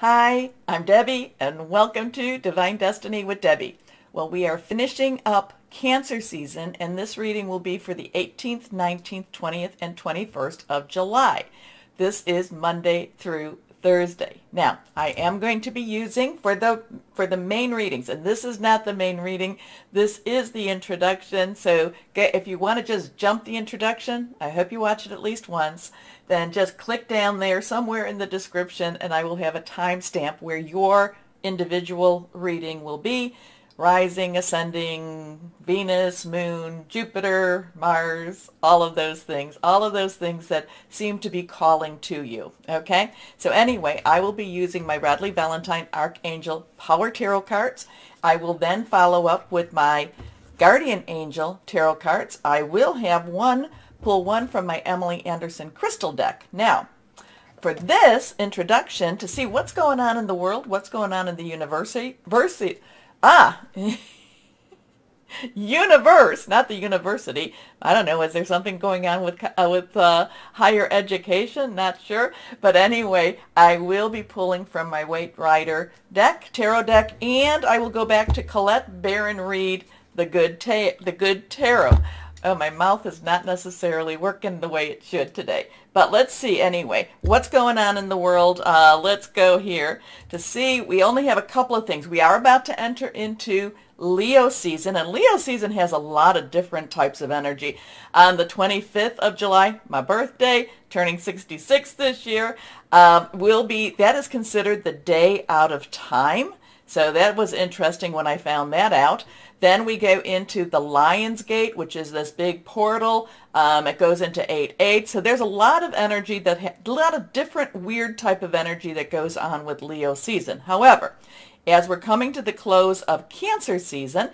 Hi, I'm Debbie, and welcome to Divine Destiny with Debbie. Well, we are finishing up Cancer season, and this reading will be for the 18th, 19th, 20th, and 21st of July. This is Monday through Thursday. Now, I am going to be using for the main readings, and this is not the main reading. This is the introduction. So if you want to just jump the introduction, I hope you watch it at least once. Then just click down there somewhere in the description, and I will have a timestamp where your individual reading will be. Rising, ascending, Venus, Moon, Jupiter, Mars, all of those things that seem to be calling to you, okay? So anyway, I will be using my Radley Valentine Archangel Power Tarot cards. I will then follow up with my Guardian Angel Tarot cards. I will have pull one from my Emily Anderson Crystal deck. Now, for this introduction, to see what's going on in the world, what's going on in the universe, not the university. I don't know, is there something going on with higher education? Not sure. But anyway, I will be pulling from my White Rider deck, tarot deck, and I will go back to Colette Baron Reed, the Good Tarot. Oh, my mouth is not necessarily working the way it should today. But let's see anyway. What's going on in the world? Let's go here to see. We only have a couple of things. We are about to enter into Leo season, and Leo season has a lot of different types of energy. On the 25th of July, my birthday, turning 66 this year, that is considered the day out of time. So that was interesting when I found that out. Then we go into the Lion's Gate, which is this big portal. It goes into 8-8. So there's a lot of energy, a lot of different weird type of energy that goes on with Leo season. However, as we're coming to the close of Cancer season,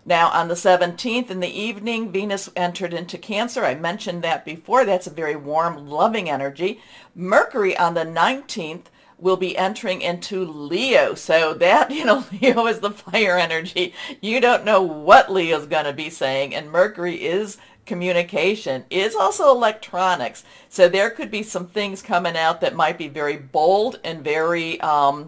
now on the 17th in the evening, Venus entered into Cancer. I mentioned that before. That's a very warm, loving energy. Mercury on the 19th will be entering into Leo. So that, Leo is the fire energy. You don't know what Leo's going to be saying. And Mercury is communication, is also electronics. So there could be some things coming out that might be very bold and very, I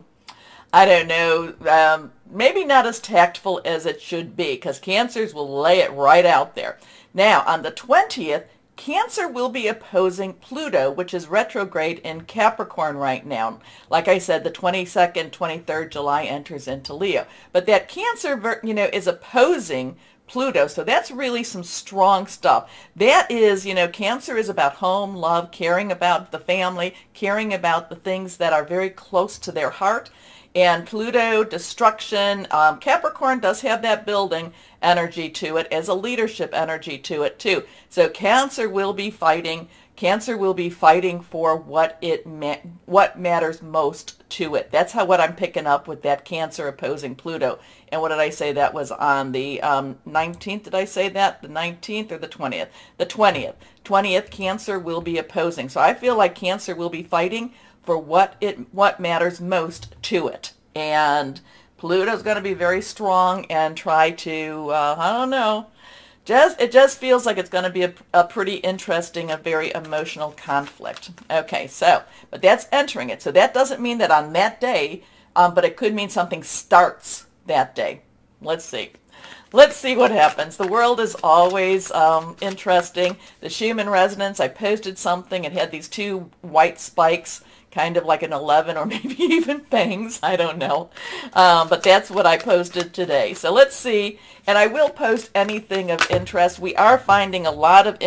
don't know, maybe not as tactful as it should be, because Cancers will lay it right out there. Now, on the 20th, Cancer will be opposing Pluto, which is retrograde in Capricorn right now. Like I said, the 22nd, 23rd July enters into Leo. But that Cancer, is opposing Pluto. So that's really some strong stuff. That is, Cancer is about home, love, caring about the family, caring about the things that are very close to their heart. And Pluto, destruction. Capricorn does have that building energy to it, as a leadership energy to it too. So Cancer will be fighting. Cancer will be fighting for what matters most to it. That's what I'm picking up with that Cancer opposing Pluto. And what did I say? That was on the 19th. Did I say that? The 19th or the 20th? The 20th. 20th, Cancer will be opposing. So I feel like Cancer will be fighting for what matters most to it. And Pluto's going to be very strong and try to, I don't know, it just feels like it's going to be a pretty interesting, a very emotional conflict. Okay, so, but that's entering it. So that doesn't mean that on that day, but it could mean something starts that day. Let's see. Let's see what happens. The world is always interesting. The Schumann resonance, I posted something. It had these two white spikes, kind of like an 11 or maybe even fangs. I don't know. But that's what I posted today. So let's see. And I will post anything of interest. We are finding a lot of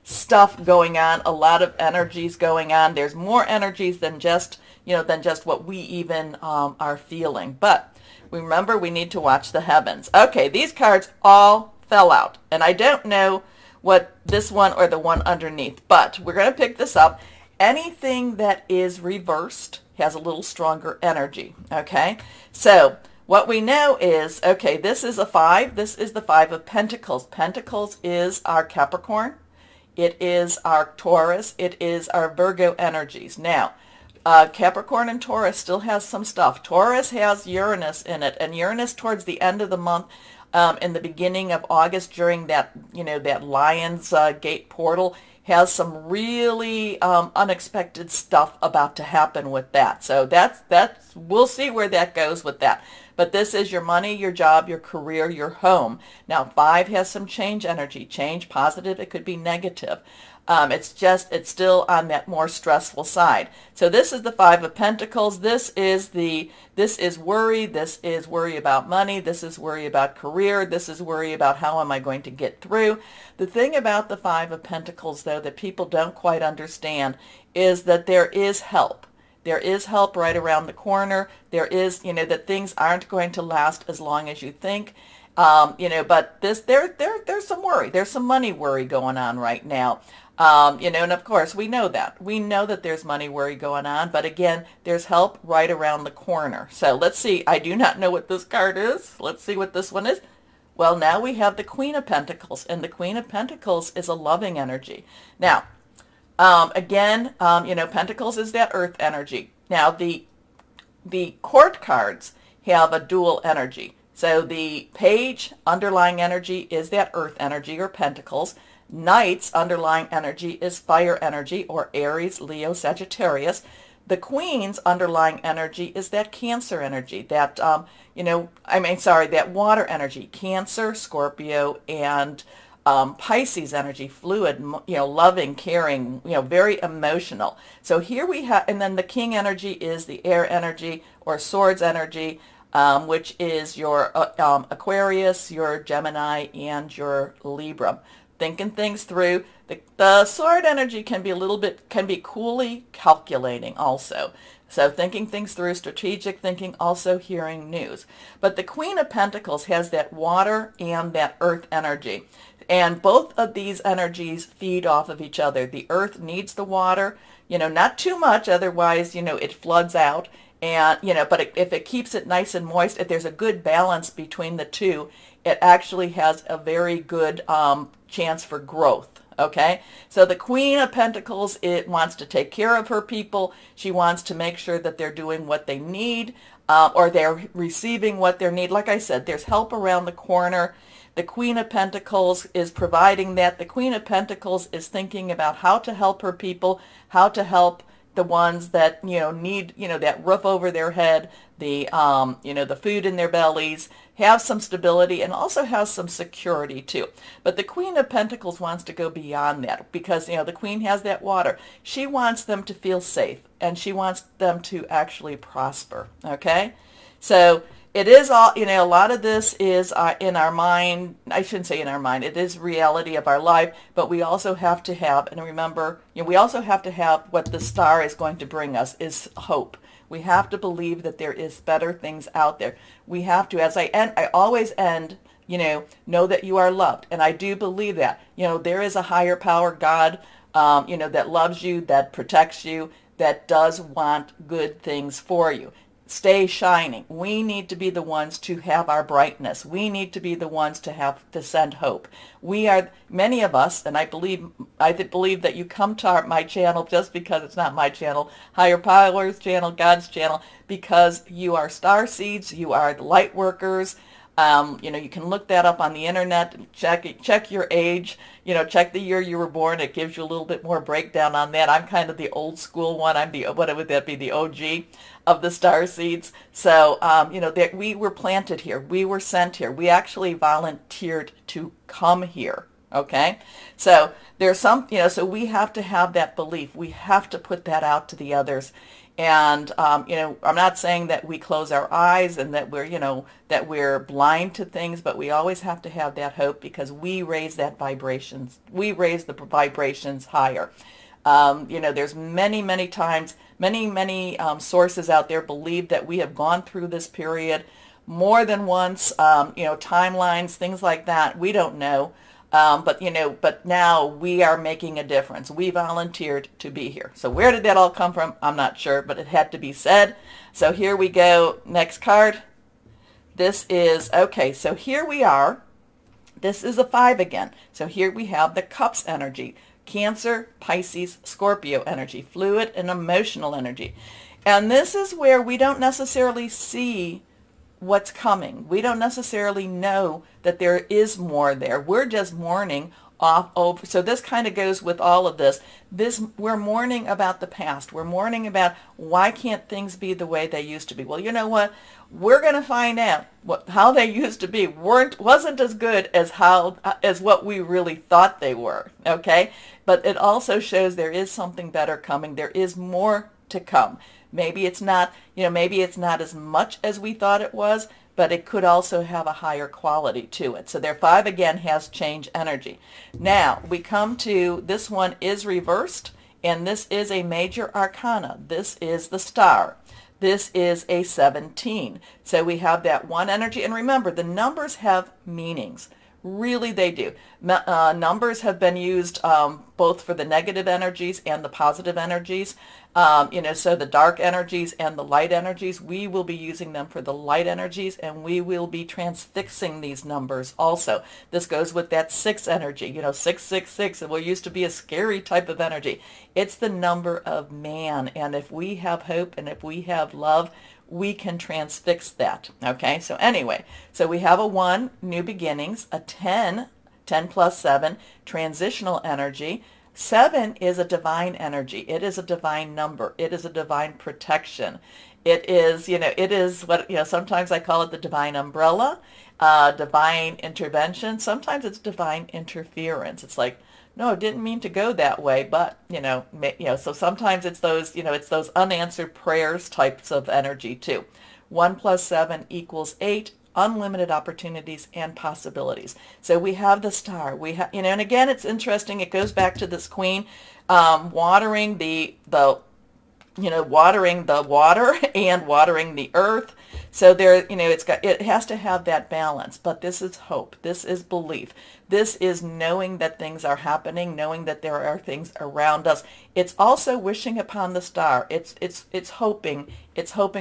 stuff going on, a lot of energies going on. There's more energies than just, what we even are feeling. But remember, we need to watch the heavens. Okay, these cards all fell out. And I don't know what this one or the one underneath, but we're going to pick this up. Anything that is reversed has a little stronger energy, okay? So what we know is, okay, this is a 5. This is the 5 of Pentacles. Pentacles is our Capricorn. It is our Taurus. It is our Virgo energies. Now, Capricorn and Taurus still has some stuff. Taurus has Uranus in it, and Uranus towards the end of the month, in the beginning of August during that, that Lion's Gate portal, has some really unexpected stuff about to happen with that. So we'll see where that goes with that. But this is your money, your job, your career, your home. Now 5 has some change energy. Change, positive, it could be negative. It's still on that more stressful side. So this is the 5 of Pentacles. This is worry. This is worry about money. This is worry about career. This is worry about how am I going to get through. The thing about the 5 of Pentacles, though, that people don't quite understand is that there is help. There is help right around the corner. There is, that things aren't going to last as long as you think. But there's some worry. There's some money worry going on right now. And of course we know that. We know that there's money worry going on, but again, there's help right around the corner. So let's see. I do not know what this card is. Let's see what this one is. Well, now we have the Queen of Pentacles, and the Queen of Pentacles is a loving energy. Now, again, Pentacles is that earth energy. Now, the court cards have a dual energy. So the page underlying energy is that earth energy or Pentacles. Knight's underlying energy is fire energy or Aries, Leo, Sagittarius. The Queen's underlying energy is that Cancer energy, that, that water energy, Cancer, Scorpio, and Pisces energy, fluid, loving, caring, very emotional. So here we have, and then the King energy is the air energy or swords energy, which is your Aquarius, your Gemini, and your Libra. Thinking things through. The sword energy can be coolly calculating also. So thinking things through, strategic thinking, also hearing news. But the Queen of Pentacles has that water and that earth energy. And both of these energies feed off of each other. The earth needs the water, not too much, otherwise, it floods out. And, but if it keeps it nice and moist, if there's a good balance between the two, it actually has a very good chance for growth. Okay, so the Queen of Pentacles, it wants to take care of her people. She wants to make sure that they're doing what they need, or they're receiving what they need. Like I said, there's help around the corner. The Queen of Pentacles is providing that. The Queen of Pentacles is thinking about how to help her people, how to help the ones that need that roof over their head, the the food in their bellies, have some stability, and also have some security too. But the Queen of Pentacles wants to go beyond that because the Queen has that water. She wants them to feel safe, and she wants them to actually prosper. Okay, so it is all, a lot of this is in our mind. I shouldn't say in our mind. It is reality of our life, but we also have to have, and remember, we also have to have what the star is going to bring us is hope. We have to believe that there is better things out there. We have to, as I always end, know that you are loved. And I do believe that, there is a higher power, God, that loves you, that protects you, that does want good things for you. Stay shining. We need to be the ones to have our brightness. We need to be the ones to send hope. We are, many of us, and I believe that you come to my channel just because it's not my channel, Higher Power's channel, God's channel, because you are star seeds, you are the light workers. You can look that up on the internet, check your age, check the year you were born. It gives you a little bit more breakdown on that. I'm kind of the old school one. I'm what would that be, the OG of the star seeds. So, that we were planted here. We were sent here. We actually volunteered to come here. Okay. So there's some, so we have to have that belief. We have to put that out to the others. And, I'm not saying that we close our eyes and that we're blind to things, but we always have to have that hope because we raise that vibrations. We raise the vibrations higher. There's many times, many sources out there believe that we have gone through this period more than once, timelines, things like that. We don't know. But now we are making a difference. We volunteered to be here. So where did that all come from? I'm not sure, but it had to be said. So here we go. Next card. This is, okay, so here we are. This is a 5 again. So here we have the Cups energy. Cancer, Pisces, Scorpio energy. Fluid and emotional energy. And this is where we don't necessarily see what's coming. We don't necessarily know that there is more there. We're just mourning off over. So this kind of goes with all of this. We're mourning about the past. We're mourning about why can't things be the way they used to be. Well, you know what? We're going to find out how they used to be wasn't as good as what we really thought they were. Okay, but it also shows there is something better coming. There is more to come. Maybe it's not, maybe it's not as much as we thought it was, but it could also have a higher quality to it. So their 5 again has change energy. Now we come to this one is reversed, and this is a major arcana. This is the star. This is a 17. So we have that one energy. And remember, the numbers have meanings. Really, they do. Numbers have been used both for the negative energies and the positive energies. So the dark energies and the light energies, we will be using them for the light energies, and we will be transfixing these numbers also. This goes with that 6 energy, 666. It used to be a scary type of energy. It's the number of man, and if we have hope and if we have love, we can transfix that. Okay, so anyway, so we have a 1, new beginnings, a 10 plus 7, transitional energy. 7 is a divine energy. It is a divine number. It is a divine protection. It is, it is what, sometimes I call it the divine umbrella, divine intervention. Sometimes it's divine interference. It's like, no, didn't mean to go that way, but, so sometimes it's those, it's those unanswered prayers types of energy too. 1 plus 7 equals 8, unlimited opportunities and possibilities. So we have the star. We have, and again, it's interesting. It goes back to this queen watering the watering the water and watering the earth. So there, it has to have that balance, but this is hope. This is belief. This is knowing that things are happening, knowing that there are things around us. It's also wishing upon the star. It's hoping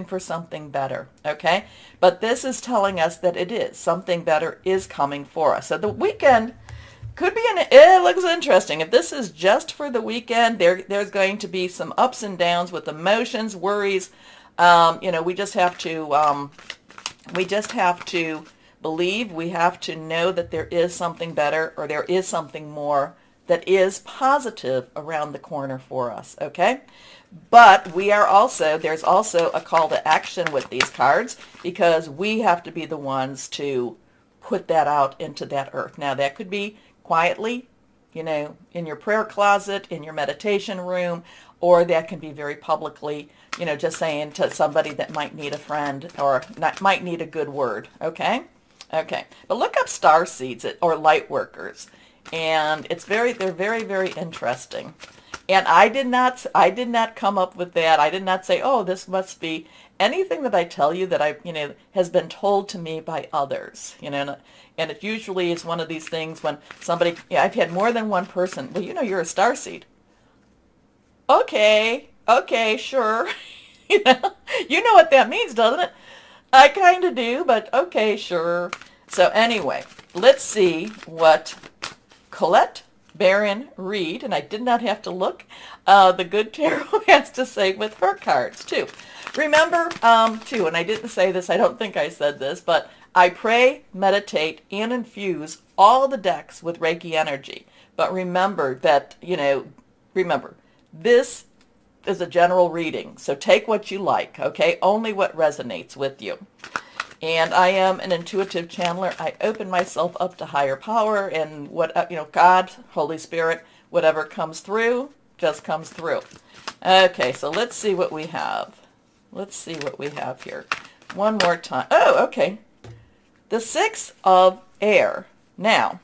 for something better, okay? But this is telling us that it is something better is coming for us. So the weekend could be it looks interesting. If this is just for the weekend, there's going to be some ups and downs with emotions, worries. We just have to believe. We have to know that there is something better, or there is something more that is positive around the corner for us. Okay, but there's also a call to action with these cards, because we have to be the ones to put that out into that earth. Now that could be quietly, in your prayer closet, in your meditation room, or that can be very publicly, just saying to somebody that might need a friend or might need a good word. Okay. But look up star seeds or light workers, and they're very, very interesting. And I did not come up with that. I did not say, oh, this must be anything that I tell you that has been told to me by others, and it usually is one of these things when somebody, I've had more than one person, well, you're a starseed. Okay, sure. You know what that means, doesn't it? I kind of do, but okay, sure. So anyway, let's see what Colette Baron Reed, and I did not have to look, the Good Tarot has to say with her cards too. Remember, too, and I didn't say this, I don't think I said this, but I pray, meditate, and infuse all the decks with Reiki energy. But remember that, this is a general reading, so take what you like, okay? Only what resonates with you. And I am an intuitive channeler. I open myself up to higher power, and God, Holy Spirit, whatever comes through, just comes through. Okay, so let's see what we have. Let's see what we have here. One more time. Oh, okay. The 6 of Air. Now,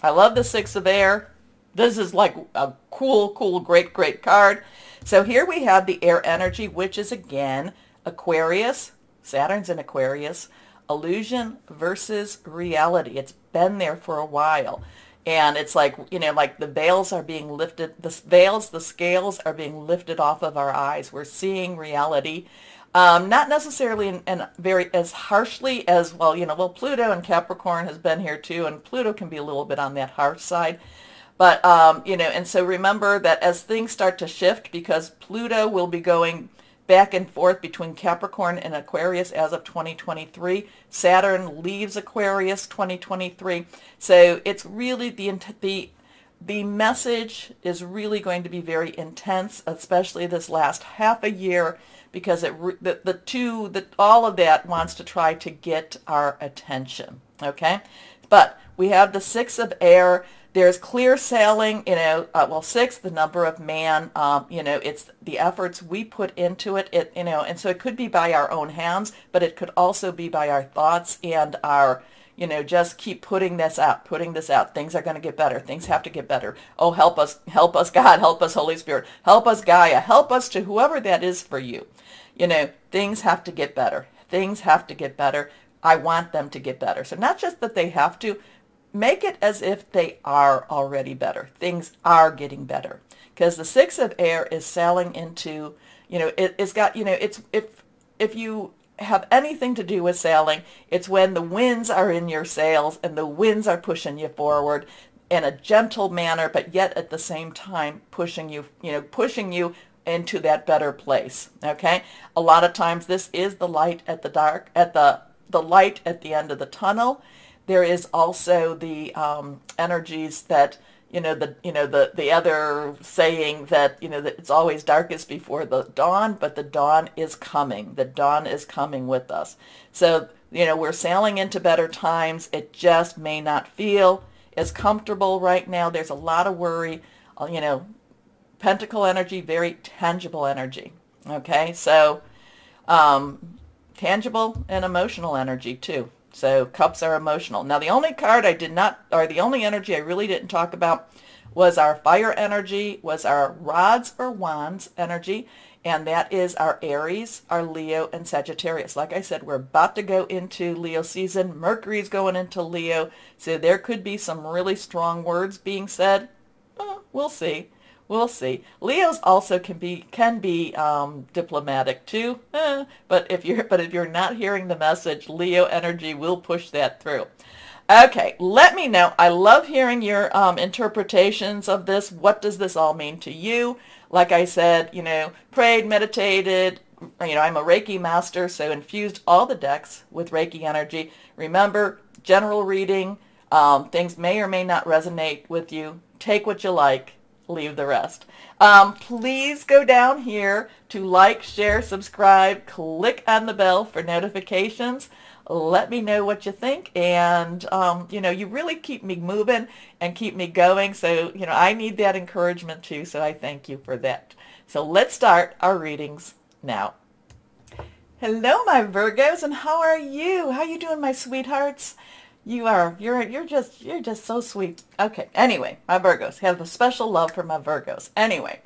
I love the 6 of Air. This is like a cool, great card. So here we have the air energy, which is again Aquarius. Saturn's in Aquarius. Illusion versus reality. It's been there for a while. And it's like, like the veils are being lifted. The scales are being lifted off of our eyes. We're seeing reality. Not necessarily in very as harshly as, well, Pluto and Capricorn has been here too, and Pluto can be a little bit on that harsh side. But, and so remember that as things start to shift, because Pluto will be going back and forth between Capricorn and Aquarius as of 2023. Saturn leaves Aquarius 2023. So it's really the message is really going to be very intense, especially this last half a year, because all of that wants to try to get our attention. Okay, but we have the Six of Air. There's clear sailing, well, six, the number of man, it's the efforts we put into it, and so it could be by our own hands, but it could also be by our thoughts and our, just keep putting this out. Things are going to get better. Things have to get better. Oh, help us, God, help us, Holy Spirit, help us, Gaia, help us to whoever that is for you. Things have to get better. Things have to get better. I want them to get better. So not just that they have to, make it as if they are already better. Things are getting better. Because the Six of Air is sailing into, it's got, it's, if you have anything to do with sailing, it's when the winds are in your sails and the winds are pushing you forward in a gentle manner, but yet at the same time pushing you into that better place. Okay? A lot of times this is the light at the dark, at the light at the end of the tunnel. There is also the energies that, the other saying that, that it's always darkest before the dawn, but the dawn is coming. The dawn is coming with us. So, we're sailing into better times. It just may not feel as comfortable right now. There's a lot of worry, Pentacle energy, very tangible energy. Okay, so tangible and emotional energy too. So cups are emotional. Now the only card the only energy I really didn't talk about was our fire energy, was our rods or wands energy, and that is our Aries, our Leo, and Sagittarius. Like I said, we're about to go into Leo season. Mercury's going into Leo, so there could be some really strong words being said. We'll see. We'll see. Leos also can be diplomatic too, but if you're not hearing the message, Leo energy will push that through. Okay, let me know. I love hearing your interpretations of this. What does this all mean to you? Like I said, prayed, meditated. I'm a Reiki master, so infused all the decks with Reiki energy. Remember, general reading. Things may or may not resonate with you. Take what you like. Leave the rest. Please go down here to like, share, subscribe, click on the bell for notifications. Let me know what you think, and you really keep me moving and keep me going, so I need that encouragement too, so I thank you for that. So let's start our readings now. Hello my Virgos, and how are you? How you doing, my sweethearts? You're just so sweet. Okay, anyway, my Virgos, have a special love for my Virgos. Anyway,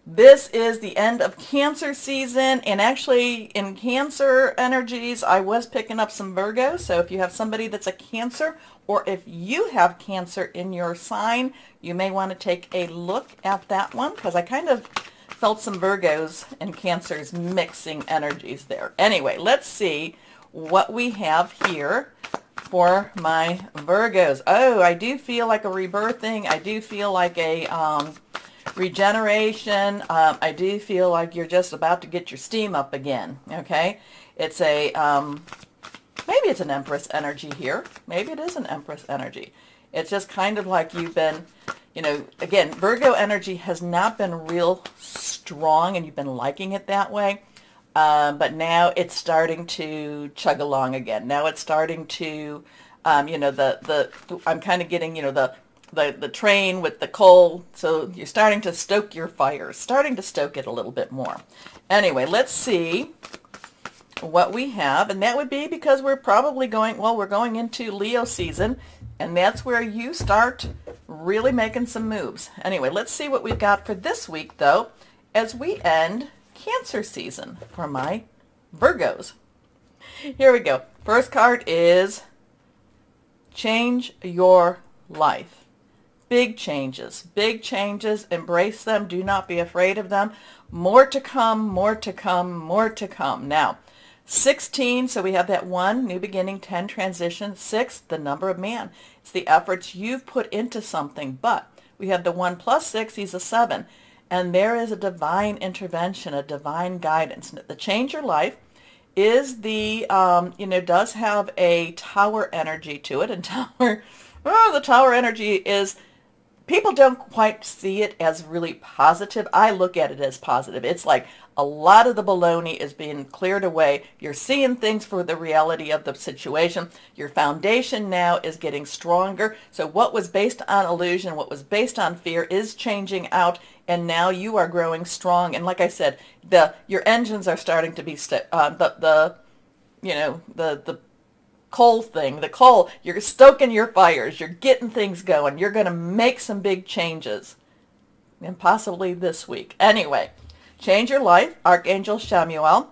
this is the end of Cancer season, and actually in Cancer energies, I was picking up some Virgos, so if you have somebody that's a Cancer, or if you have Cancer in your sign, you may want to take a look at that one, because I kind of felt some Virgos and Cancers mixing energies there. Anyway, let's see what we have here for my Virgos. Oh, I do feel like a rebirthing. I do feel like a regeneration. I do feel like you're just about to get your steam up again. Okay, it's a maybe it's an Empress energy here. Maybe it is an Empress energy. It's just kind of like you've been, again, Virgo energy has not been real strong, and you've been liking it that way. But now it's starting to chug along again. Now it's starting to, I'm kind of getting, the train with the coal. So you're starting to stoke your fires, starting to stoke it a little bit more. Anyway, let's see what we have. And that would be because we're probably we're going into Leo season, and that's where you start really making some moves. Anyway, let's see what we've got for this week, though, as we end Cancer season for my Virgos. Here we go. First card is change your life. Big changes. Big changes. Embrace them. Do not be afraid of them. More to come, more to come, more to come. Now, 16, so we have that 1, new beginning, 10, transition, 6, the number of man. It's the efforts you've put into something, but we have the 1 plus 6, he's a 7. And there is a divine intervention, a divine guidance. The change your life is the, does have a tower energy to it. And the tower energy is people don't quite see it as really positive. I look at it as positive. It's like a lot of the baloney is being cleared away. You're seeing things for the reality of the situation. Your foundation now is getting stronger. So what was based on illusion, what was based on fear is changing out, and now you are growing strong. And like I said, your engines are starting to be the coal thing, the coal, you're stoking your fires, you're getting things going, you're going to make some big changes, and possibly this week. Anyway, change your life, Archangel Chamuel,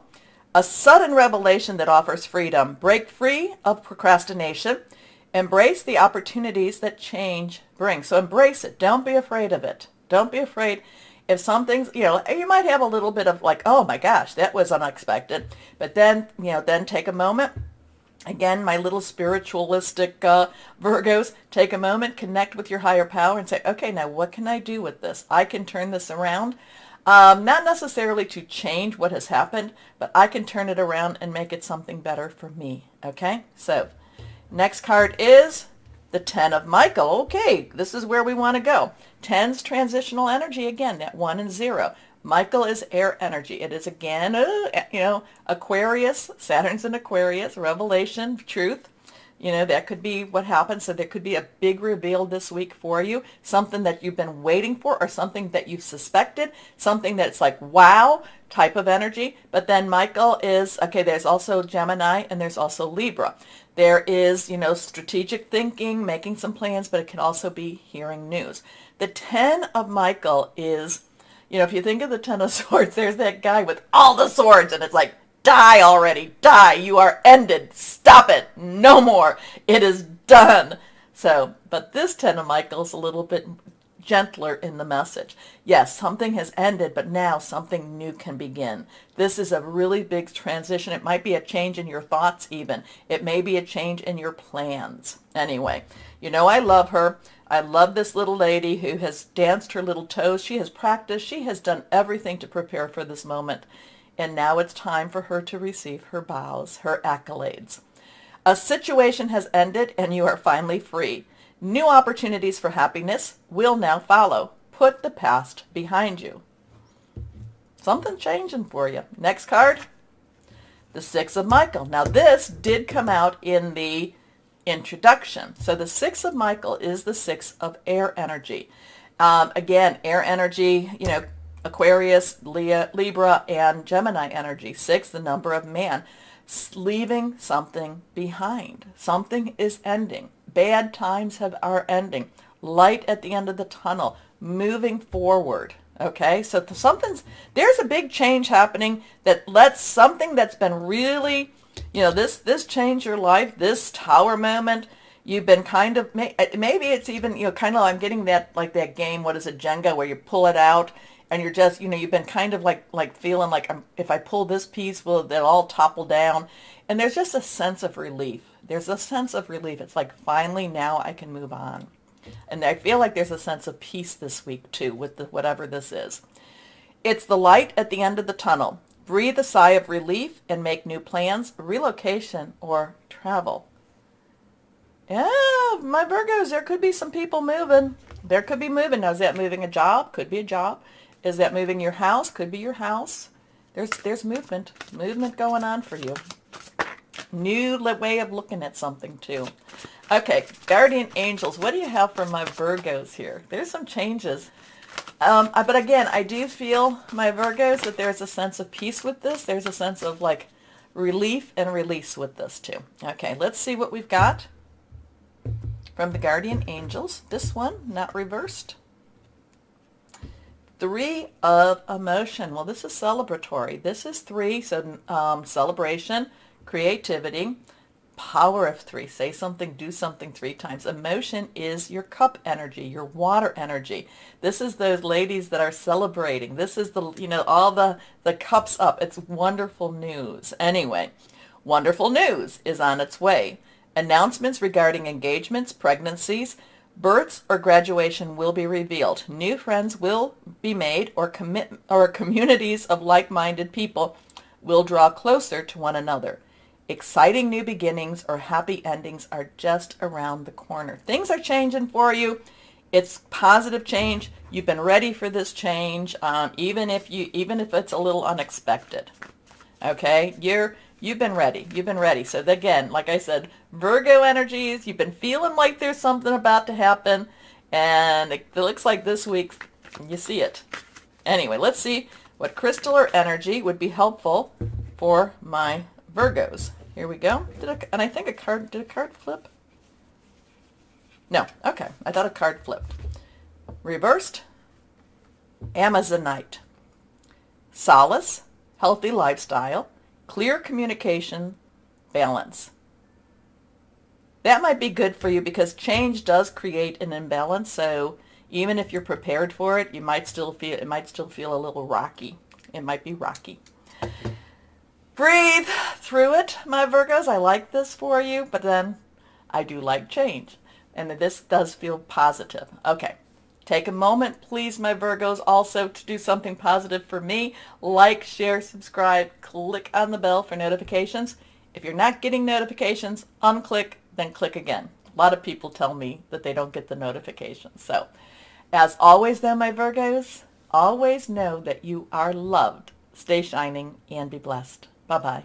a sudden revelation that offers freedom. Break free of procrastination, embrace the opportunities that change brings. So embrace it, don't be afraid of it. Don't be afraid. If something's, you might have a little bit of like, oh my gosh, that was unexpected, but then, then take a moment. Again, my little spiritualistic Virgos, take a moment, connect with your higher power and say, okay, now what can I do with this? I can turn this around. Not necessarily to change what has happened, but I can turn it around and make it something better for me. Okay, so next card is the 10 of Michael. Okay, this is where we want to go. 10's transitional energy again, that 1 and 0. Michael is air energy. It is again, Aquarius, Saturn's in Aquarius, revelation, truth. That could be what happens. So there could be a big reveal this week for you, something that you've been waiting for or something that you've suspected, something that's like, wow, type of energy. But then Michael is, okay, there's also Gemini and there's also Libra. There is, strategic thinking, making some plans, but it can also be hearing news. The 10 of Michael is, if you think of the 10 of Swords, there's that guy with all the swords, and it's like, die already, die, you are ended, stop it, no more, it is done. So, but this 10 of Michael is a little bit gentler in the message. Yes, something has ended, but now something new can begin. This is a really big transition. It might be a change in your thoughts even. It may be a change in your plans. Anyway, I love her. I love this little lady who has danced her little toes. She has practiced. She has done everything to prepare for this moment. And now it's time for her to receive her bows, her accolades. A situation has ended and you are finally free. New opportunities for happiness will now follow. Put the past behind you. Something changing for you. Next card, the 6 of Michael. Now this did come out in the introduction. So the 6 of Michael is the 6 of air energy. Again, air energy, Aquarius, Libra, and Gemini energy. 6, the number of man. Leaving something behind. Something is ending. Bad times are ending. Light at the end of the tunnel. Moving forward. Okay, so there's a big change happening that lets something that's been really, this changed your life, this tower moment. You've been kind of, maybe it's even, kind of, I'm getting that, like that game, what is it, Jenga, where you pull it out and you're just, you've been kind of like feeling like, if I pull this piece, will it all topple down? And there's just a sense of relief. There's a sense of relief. It's like, finally, now I can move on. And I feel like there's a sense of peace this week, too, with whatever this is. It's the light at the end of the tunnel. Breathe a sigh of relief and make new plans, relocation, or travel. Yeah, my Virgos, there could be some people moving. There could be moving. Now, is that moving a job? Could be a job. Is that moving your house? Could be your house. There's movement. Movement going on for you. New way of looking at something, too. Okay, guardian angels, what do you have for my Virgos here? There's some changes. But again, I do feel, my Virgos, that there's a sense of peace with this. There's a sense of like relief and release with this too. Okay, let's see what we've got from the guardian angels. This one, not reversed. 3 of emotion. Well, this is celebratory. This is 3, so celebration, creativity. Power of 3. Say something, do something 3 times. Emotion is your cup energy, your water energy. This is those ladies that are celebrating. This is the, all the cups up. It's wonderful news. Anyway, wonderful news is on its way. Announcements regarding engagements, pregnancies, births, or graduation will be revealed. New friends will be made, or communities of like-minded people will draw closer to one another. Exciting new beginnings or happy endings are just around the corner. Things are changing for you It's positive change. You've been ready for this change, even if it's a little unexpected. Okay, you've been ready. You've been ready. So again, like I said, Virgo energies. You've been feeling like there's something about to happen, and it looks like this week you see it. Anyway, let's see what crystal or energy would be helpful for my Virgos. Here we go. And I think did a card flip? No. Okay. I thought a card flipped. Reversed. Amazonite. Solace. Healthy lifestyle. Clear communication. Balance. That might be good for you because change does create an imbalance. So even if you're prepared for it, it might still feel a little rocky. It might be rocky. Breathe through it, my Virgos. I like this for you, but then I do like change. And this does feel positive. Okay. Take a moment, please, my Virgos, also to do something positive for me. Like, share, subscribe, click on the bell for notifications. If you're not getting notifications, unclick, then click again. A lot of people tell me that they don't get the notifications. So, as always, though, my Virgos, always know that you are loved. Stay shining and be blessed. Bye-bye.